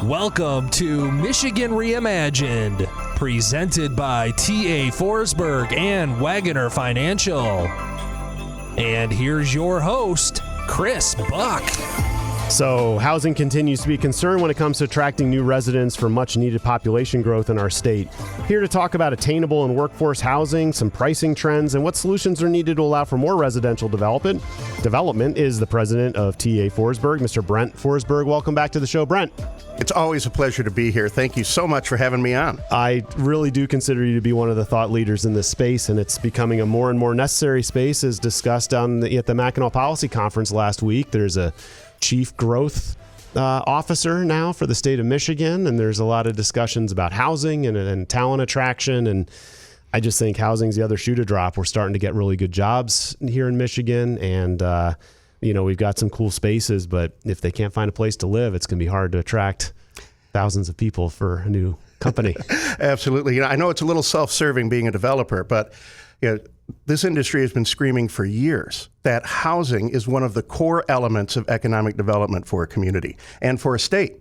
Welcome to Michigan Reimagined, presented by TA Forsberg and Wagoner Financial. And here's your host, Chris Buck. So housing continues to be a concern when it comes to attracting new residents for much needed population growth in our state. Here to talk about attainable and workforce housing, some pricing trends, and what solutions are needed to allow for more residential development is the president of TA Forsberg, Mr. Brent Forsberg. Welcome back to the show, Brent. It's always a pleasure to be here. Thank you so much for having me on. I really do consider you to be one of the thought leaders in this space, and it's becoming a more and more necessary space, as discussed at the Mackinac Policy Conference last week. There's a chief growth officer now for the state of Michigan, and there's a lot of discussions about housing and talent attraction, and I just think housing's the other shoe to drop. We're starting to get really good jobs here in Michigan, and we've got some cool spaces, but if they can't find a place to live, it's going to be hard to attract thousands of people for a new company. Absolutely. I know it's a little self-serving being a developer, but this industry has been screaming for years that housing is one of the core elements of economic development for a community and for a state.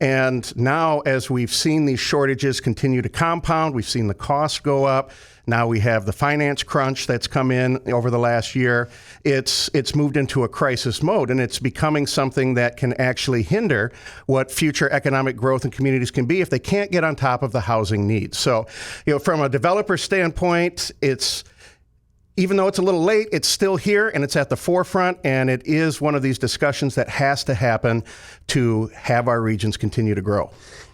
And now, as we've seen these shortages continue to compound, we've seen the costs go up. Now we have the finance crunch that's come in over the last year. It's moved into a crisis mode, and it's becoming something that can actually hinder what future economic growth in communities can be if they can't get on top of the housing needs. So, from a developer standpoint, even though it's a little late, it's still here and it's at the forefront, and it is one of these discussions that has to happen to have our regions continue to grow.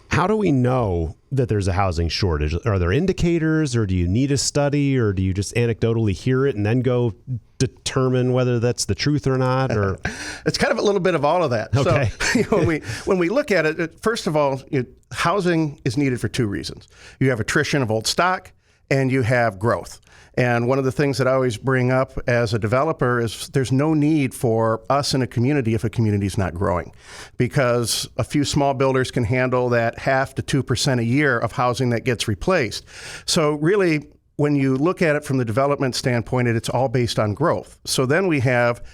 How do we know that there's a housing shortage? Are there indicators, or do you need a study, or do you just anecdotally hear it and then go determine whether that's the truth or not? Or it's kind of a little bit of all of that. Okay. So when we look at it, first of all, housing is needed for two reasons. You have attrition of old stock, and you have growth. And one of the things that I always bring up as a developer is there's no need for us in a community if a community is not growing, because a few small builders can handle that 0.5% to 2% a year of housing that gets replaced. So really, when you look at it from the development standpoint, it's all based on growth. So then we have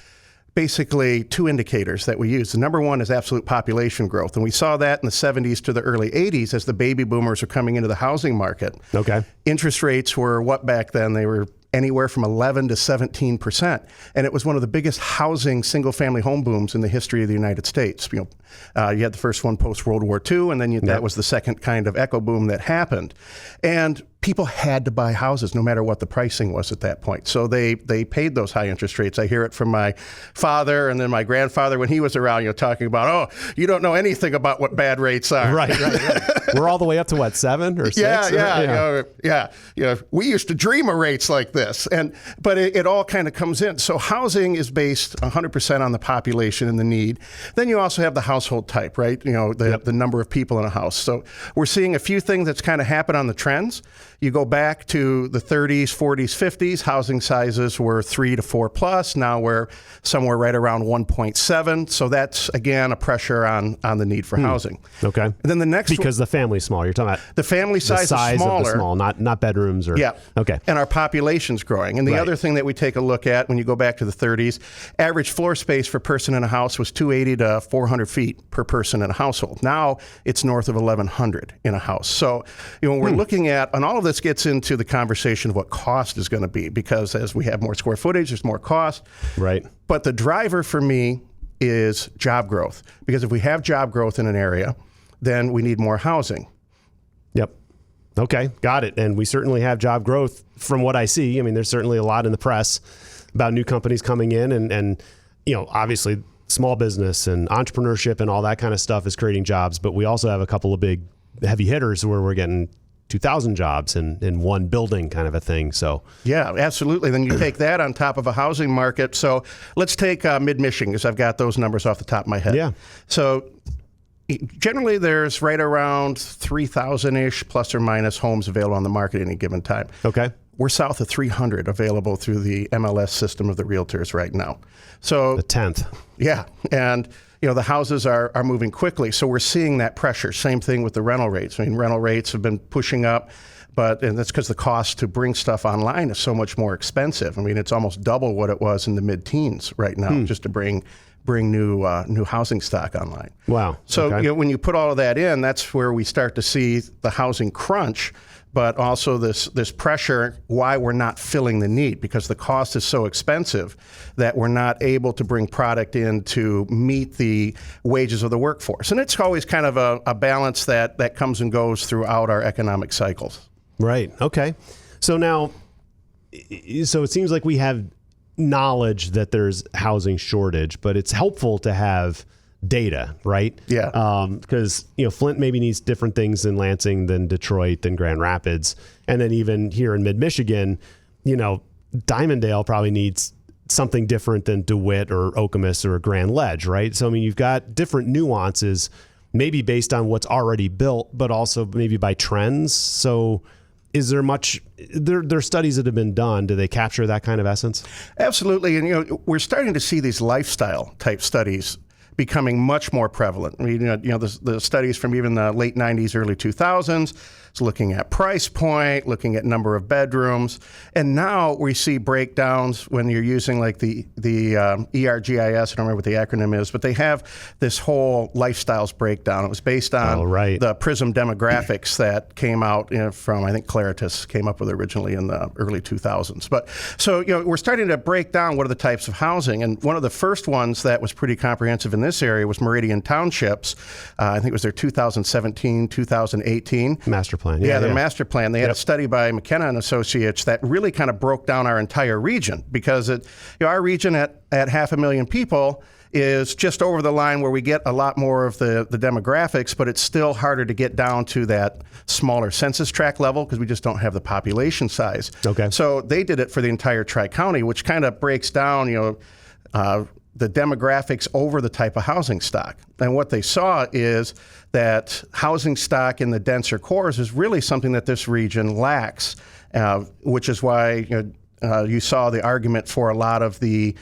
basically two indicators that we use. The number one is absolute population growth. And we saw that in the 70s to the early 80s as the baby boomers were coming into the housing market. Okay. Interest rates were what back then? They were anywhere from 11 to 17%. And it was one of the biggest housing single-family home booms in the history of the United States. You had the first one post-World War II, and then that was the second kind of echo boom that happened. And people had to buy houses no matter what the pricing was at that point. So they paid those high interest rates. I hear it from my father and then my grandfather when he was around, talking about, oh, you don't know anything about what bad rates are. Right. We're all the way up to what, 7 or 6? Yeah. We used to dream of rates like this. But it all kind of comes in. So housing is based 100% on the population and the need. Then you also have the household type, right? The number of people in a house. So we're seeing a few things that's kind of happened on the trends. You go back to the 30s, 40s, 50s, housing sizes were 3 to 4 plus. Now we're somewhere right around 1.7. So that's, again, a pressure on the need for housing. Okay. And then the next because the family's small. You're talking about the family size is smaller. Of the small, not bedrooms or. Yeah. Okay. And our population's growing. And the other thing that we take a look at when you go back to the 30s, average floor space per person in a house was 280 to 400 feet per person in a household. Now it's north of 1,100 in a house. So, when we're looking at, and all of this gets into the conversation of what cost is going to be, because as we have more square footage, there's more cost. Right. But the driver for me is job growth, because if we have job growth in an area, then we need more housing. Yep. Okay, got it. And we certainly have job growth from what I see. I mean, there's certainly a lot in the press about new companies coming in and obviously small business and entrepreneurship and all that kind of stuff is creating jobs. But we also have a couple of big heavy hitters where we're getting 2,000 jobs in one building kind of a thing. So yeah, absolutely. Then you take that on top of a housing market. So let's take mid-Michigan, because I've got those numbers off the top of my head. Yeah. So generally there's right around 3,000-ish plus or minus homes available on the market at any given time. Okay. We're south of 300 available through the MLS system of the realtors right now. So the 10th. Yeah. And the houses are moving quickly. So we're seeing that pressure. Same thing with the rental rates. I mean, rental rates have been pushing up, and that's because the cost to bring stuff online is so much more expensive. I mean, it's almost double what it was in the mid-teens right now, just to bring bring new housing stock online. Wow. So Okay. when you put all of that in, that's where we start to see the housing crunch, but also this pressure why we're not filling the need, because the cost is so expensive that we're not able to bring product in to meet the wages of the workforce. And it's always kind of a balance that comes and goes throughout our economic cycles. Right. Okay. So now, so it seems like we have knowledge that there's housing shortage, but it's helpful to have data, right? Yeah. Because, Flint maybe needs different things than Lansing, than Detroit, than Grand Rapids. And then even here in mid-Michigan, Dimondale probably needs something different than DeWitt or Okemos or Grand Ledge, right? So, I mean, you've got different nuances, maybe based on what's already built, but also maybe by trends. So is there much, there are studies that have been done. Do they capture that kind of essence? Absolutely. And, we're starting to see these lifestyle type studies becoming much more prevalent. I mean, the studies from even the late 90s, early 2000s, it's looking at price point, looking at number of bedrooms. And now we see breakdowns when you're using like the ERGIS, I don't remember what the acronym is, but they have this whole lifestyles breakdown. It was based on the PRISM demographics that came out from, I think Claritas came up with it originally in the early 2000s. But so, we're starting to break down what are the types of housing. And one of the first ones that was pretty comprehensive in this area was Meridian Townships. I think it was their 2017, 2018. Master plan. Yeah, their master plan. They had a study by McKenna and Associates that really kind of broke down our entire region, because our region at 500,000 people is just over the line where we get a lot more of the demographics, but it's still harder to get down to that smaller census tract level because we just don't have the population size. Okay. So they did it for the entire Tri-County, which kind of breaks down, the demographics over the type of housing stock. And what they saw is that housing stock in the denser cores is really something that this region lacks, which is why you saw the argument for a lot of the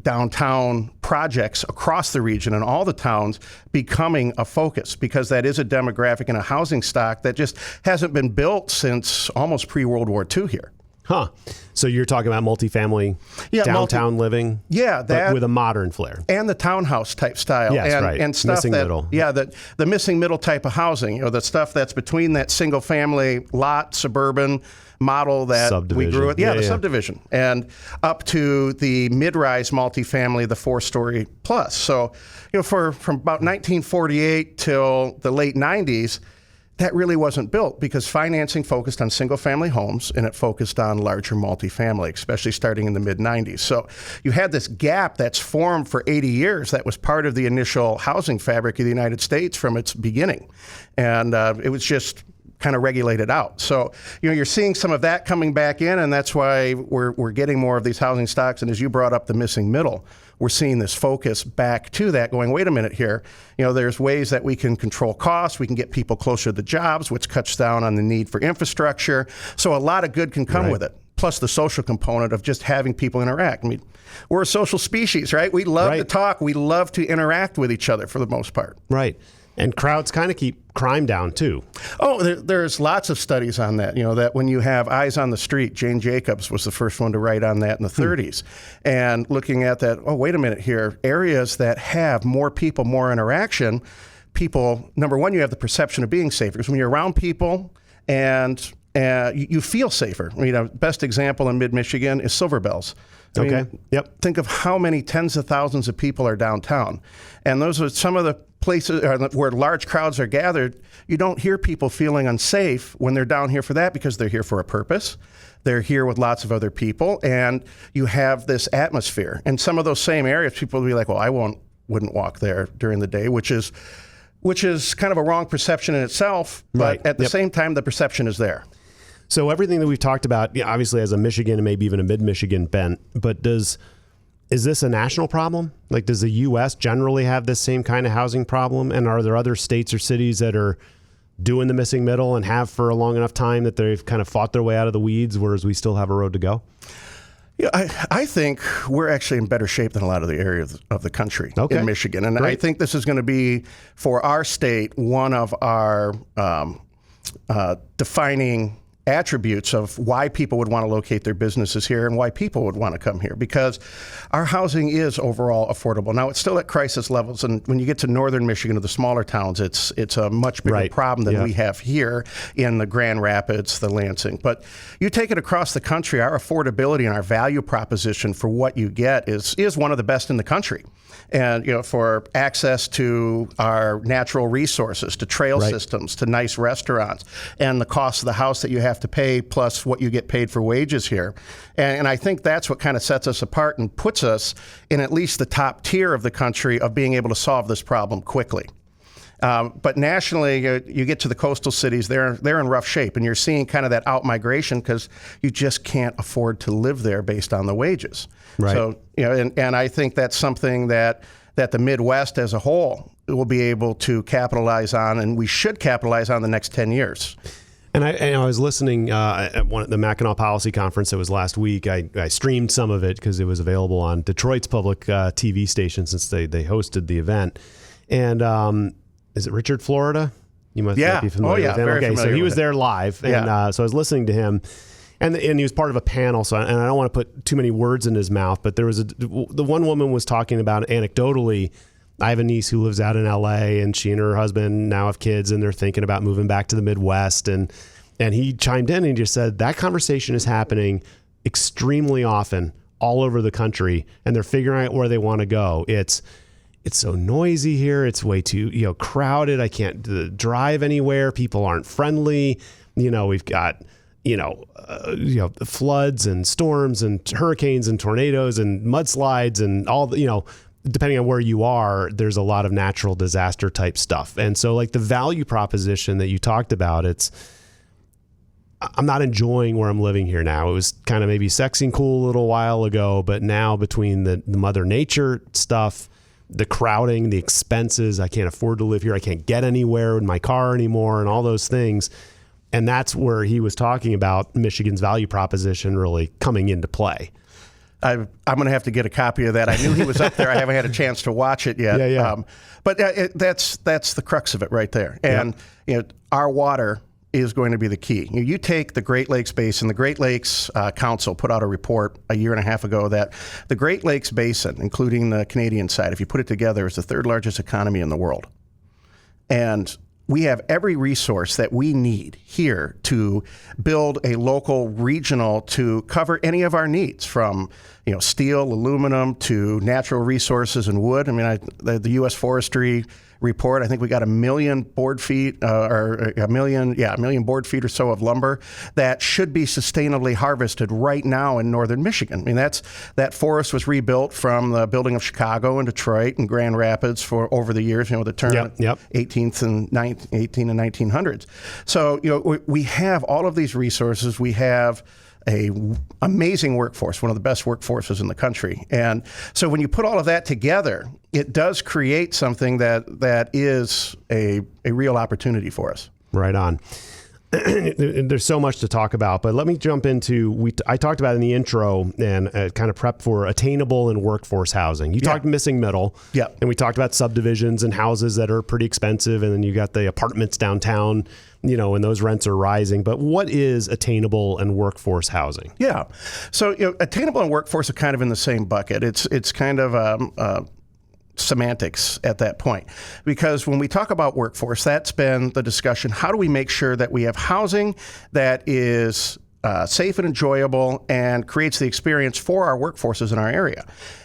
downtown projects across the region and all the towns becoming a focus, because that is a demographic and a housing stock that just hasn't been built since almost pre-World War II here. Huh. So you're talking about multifamily downtown living? Yeah. But with a modern flair. And the townhouse type style. Yes, and, right. And stuff missing middle. Yeah, the missing middle type of housing, the stuff that's between that single family lot, suburban model that subdivision. We grew with. Yeah, the subdivision. And up to the mid-rise multifamily, the 4-story plus. So, from about 1948 till the late 90s, that really wasn't built because financing focused on single-family homes and it focused on larger multifamily, especially starting in the mid-90s. So you had this gap that's formed for 80 years that was part of the initial housing fabric of the United States from its beginning. And it was just kind of regulated out. So, you're seeing some of that coming back in, and that's why we're getting more of these housing stocks. And as you brought up the missing middle, we're seeing this focus back to that, going, wait a minute here. There's ways that we can control costs. We can get people closer to the jobs, which cuts down on the need for infrastructure. So a lot of good can come with it. Plus the social component of just having people interact. I mean, we're a social species, right? We love to talk. We love to interact with each other for the most part. Right. And crowds kind of keep crime down, too. Oh, there's lots of studies on that. That when you have eyes on the street, Jane Jacobs was the first one to write on that in the 30s. And looking at that, oh, wait a minute here, areas that have more people, more interaction, people, number one, you have the perception of being safer. Because when you're around people and you feel safer. Best example in mid-Michigan is Silver Bells. I mean, think of how many tens of thousands of people are downtown. And those are some of the places where large crowds are gathered. You don't hear people feeling unsafe when they're down here for that, because they're here for a purpose. They're here with lots of other people, and you have this atmosphere. And some of those same areas, people will be like, well, I wouldn't walk there during the day, which is kind of a wrong perception in itself. But at the same time, the perception is there. So everything that we've talked about, obviously as a Michigan and maybe even a mid-Michigan bent, but is this a national problem? Like, does the U.S. generally have this same kind of housing problem? And are there other states or cities that are doing the missing middle and have for a long enough time that they've kind of fought their way out of the weeds, whereas we still have a road to go? Yeah, I think we're actually in better shape than a lot of the areas of the country in Michigan. And I think this is going to be, for our state, one of our defining attributes of why people would want to locate their businesses here and why people would want to come here, because our housing is overall affordable. Now, it's still at crisis levels, and when you get to northern Michigan or the smaller towns, it's a much bigger problem than we have here in the Grand Rapids, the Lansing. But you take it across the country, our affordability and our value proposition for what you get is one of the best in the country. And, for access to our natural resources, to trail systems, to nice restaurants, and the cost of the house that you have to pay plus what you get paid for wages here. And I think that's what kind of sets us apart and puts us in at least the top tier of the country of being able to solve this problem quickly. But nationally, you get to the coastal cities, they're in rough shape, and you're seeing kind of that out-migration because you just can't afford to live there based on the wages. Right. So, and I think that's something that the Midwest as a whole will be able to capitalize on, and we should capitalize on the next 10 years. And I was listening at the Mackinac Policy Conference that was last week. I streamed some of it because it was available on Detroit's public TV station since they hosted the event. And is it Richard Florida? You must be familiar with him. Okay, so he was there live, and so I was listening to him, and he was part of a panel. So, and I don't want to put too many words in his mouth, but there was the one woman was talking about anecdotally. I have a niece who lives out in LA, and she and her husband now have kids, and they're thinking about moving back to the Midwest. And he chimed in and just said that conversation is happening extremely often all over the country, and they're figuring out where they want to go. It's so noisy here. It's way too crowded. I can't drive anywhere. People aren't friendly. We've got floods and storms and hurricanes and tornadoes and mudslides and all the depending on where you are, there's a lot of natural disaster type stuff. And so like the value proposition that you talked about, I'm not enjoying where I'm living here now. It was kind of maybe sexy and cool a little while ago, but now between the Mother Nature stuff, the crowding, the expenses, I can't afford to live here. I can't get anywhere in my car anymore and all those things. And that's where he was talking about Michigan's value proposition really coming into play. I'm going to have to get a copy of that. I knew he was up there. I haven't had a chance to watch it yet. But that's the crux of it right there. And our water is going to be the key. You take the Great Lakes Basin. The Great Lakes Council put out a report a year and a half ago that the Great Lakes Basin, including the Canadian side, if you put it together, is the third largest economy in the world. And we have every resource that we need here to build a local regional to cover any of our needs, from steel, aluminum, to natural resources and wood. I mean, the U.S. Forestry report, I think we got 1 million board feet or a million board feet or so of lumber that should be sustainably harvested right now in northern Michigan. I mean, that forest was rebuilt from the building of Chicago and Detroit and Grand Rapids for over the years, the turn of 18th and 1900s. So, we have all of these resources. We have a amazing workforce, one of the best workforces in the country. And so when you put all of that together, it does create something that is a real opportunity for us. Right on. There's so much to talk about, but let me jump into, I talked about in the intro and kind of prep for attainable and workforce housing. You talked missing middle, and we talked about subdivisions and houses that are pretty expensive, and then you got the apartments downtown, and those rents are rising. But what is attainable and workforce housing? Yeah. So, attainable and workforce are kind of in the same bucket. It's kind of semantics at that point, because when we talk about workforce, that's been the discussion. How do we make sure that we have housing that is safe and enjoyable and creates the experience for our workforces in our area?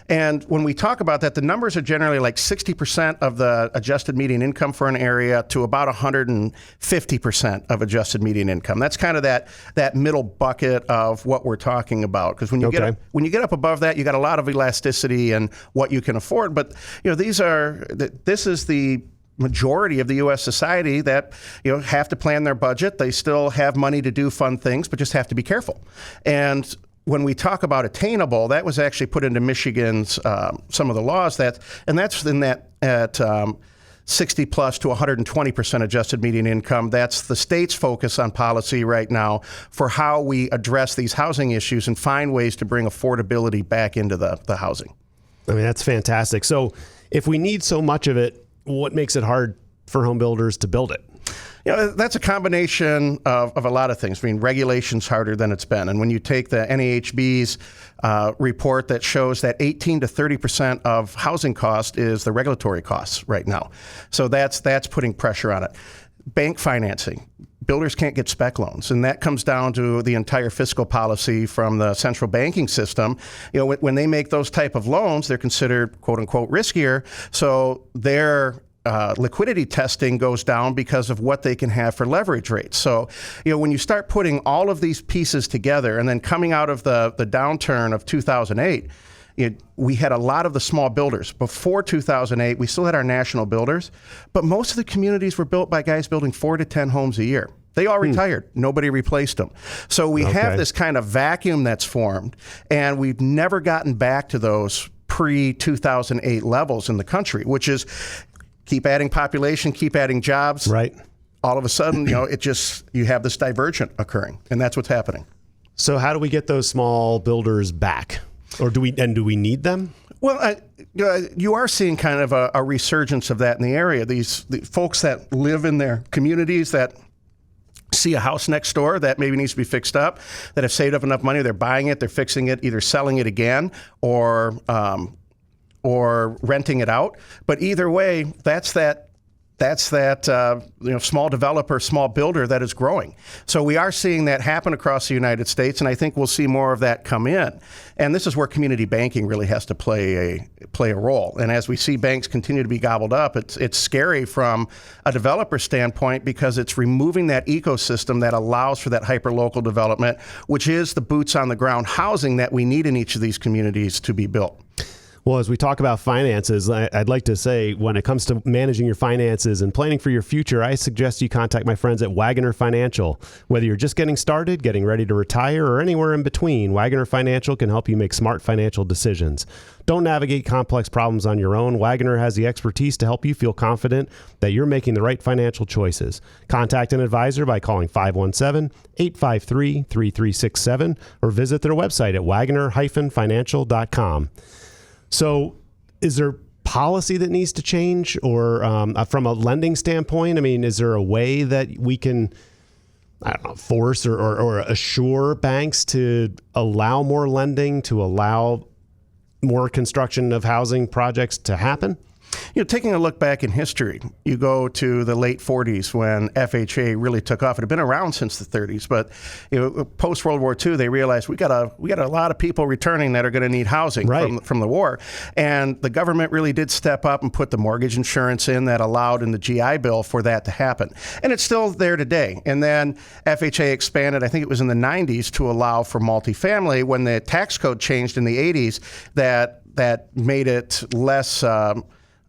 And when we talk about that, the numbers are generally like 60% of the adjusted median income for an area to about 150% of adjusted median income. That's kind of that middle bucket of what we're talking about. Because when you get up above that, you got a lot of elasticity and what you can afford. But this is the majority of the U.S. society that have to plan their budget. They still have money to do fun things, but just have to be careful. And when we talk about attainable, that was actually put into Michigan's some of the laws that's in that at 60 plus to 120% adjusted median income. That's the state's focus on policy right now for how we address these housing issues and find ways to bring affordability back into the housing. I mean, that's fantastic. So if we need so much of it, what makes it hard for home builders to build it? That's a combination of a lot of things. I mean, regulation's harder than it's been. And when you take the NAHB's report that shows that 18 to 30% of housing cost is the regulatory costs right now. So that's putting pressure on it. Bank financing. Builders can't get spec loans, and that comes down to the entire fiscal policy from the central banking system. When they make those type of loans, they're considered quote unquote riskier. So their liquidity testing goes down because of what they can have for leverage rates. So, when you start putting all of these pieces together, and then coming out of the downturn of 2008, we had a lot of the small builders. Before 2008, we still had our national builders, but most of the communities were built by guys building 4 to 10 homes a year. They all retired. Nobody replaced them. So we have this kind of vacuum that's formed, and we've never gotten back to those pre-2008 levels in the country, which is keep adding population, keep adding jobs. Right. All of a sudden, you have this divergent occurring, and that's what's happening. So how do we get those small builders back? Or do we need them? Well, you are seeing kind of a resurgence of that in the area. The folks that live in their communities that see a house next door that maybe needs to be fixed up, that have saved up enough money, they're buying it, they're fixing it, either selling it again or renting it out. But either way, that's that small developer, small builder that is growing. So we are seeing that happen across the United States, and I think we'll see more of that come in. And this is where community banking really has to play a role. And as we see banks continue to be gobbled up, it's scary from a developer standpoint because it's removing that ecosystem that allows for that hyper-local development, which is the boots on the ground housing that we need in each of these communities to be built. Well, as we talk about finances, I'd like to say when it comes to managing your finances and planning for your future, I suggest you contact my friends at Wagoner Financial. Whether you're just getting started, getting ready to retire, or anywhere in between, Wagoner Financial can help you make smart financial decisions. Don't navigate complex problems on your own. Wagoner has the expertise to help you feel confident that you're making the right financial choices. Contact an advisor by calling 517-853-3367 or visit their website at wagoner-financial.com. So is there policy that needs to change or from a lending standpoint? I mean, is there a way that we can, force or assure banks to allow more lending, to allow more construction of housing projects to happen? Taking a look back in history, you go to the late 40s when FHA really took off. It had been around since the 30s, but post World War II, they realized we got a lot of people returning that are going to need housing from the war, and the government really did step up and put the mortgage insurance in that allowed in the GI Bill for that to happen, and it's still there today. And then FHA expanded, I think it was in the 90s, to allow for multifamily when the tax code changed in the 80s that made it less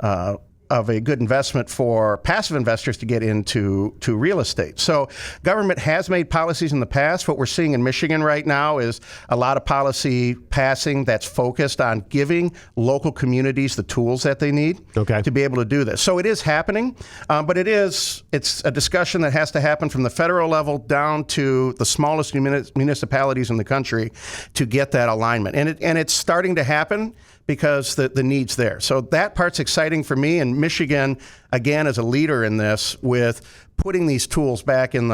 of a good investment for passive investors to get into real estate. So government has made policies in the past. What we're seeing in Michigan right now is a lot of policy passing that's focused on giving local communities the tools that they need to be able to do this. So it is happening, but it's a discussion that has to happen from the federal level down to the smallest municipalities in the country to get that alignment. And it's starting to happen because the need's there. So that part's exciting for me. And Michigan, again, is a leader in this with putting these tools back in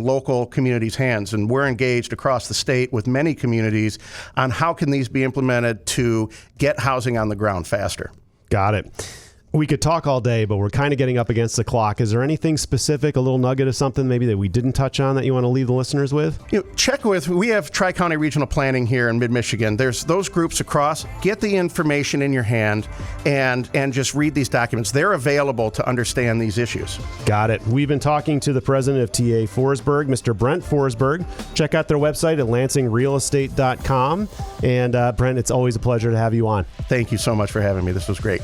local communities' hands. And we're engaged across the state with many communities on how can these be implemented to get housing on the ground faster. Got it. We could talk all day, but we're kind of getting up against the clock. Is there anything specific, a little nugget of something maybe that we didn't touch on that you want to leave the listeners with? We have Tri-County Regional Planning here in mid-Michigan. There's those groups across. Get the information in your hand and just read these documents. They're available to understand these issues. Got it. We've been talking to the president of TA Forsberg, Mr. Brent Forsberg. Check out their website at lansingrealestate.com. And Brent, it's always a pleasure to have you on. Thank you so much for having me. This was great.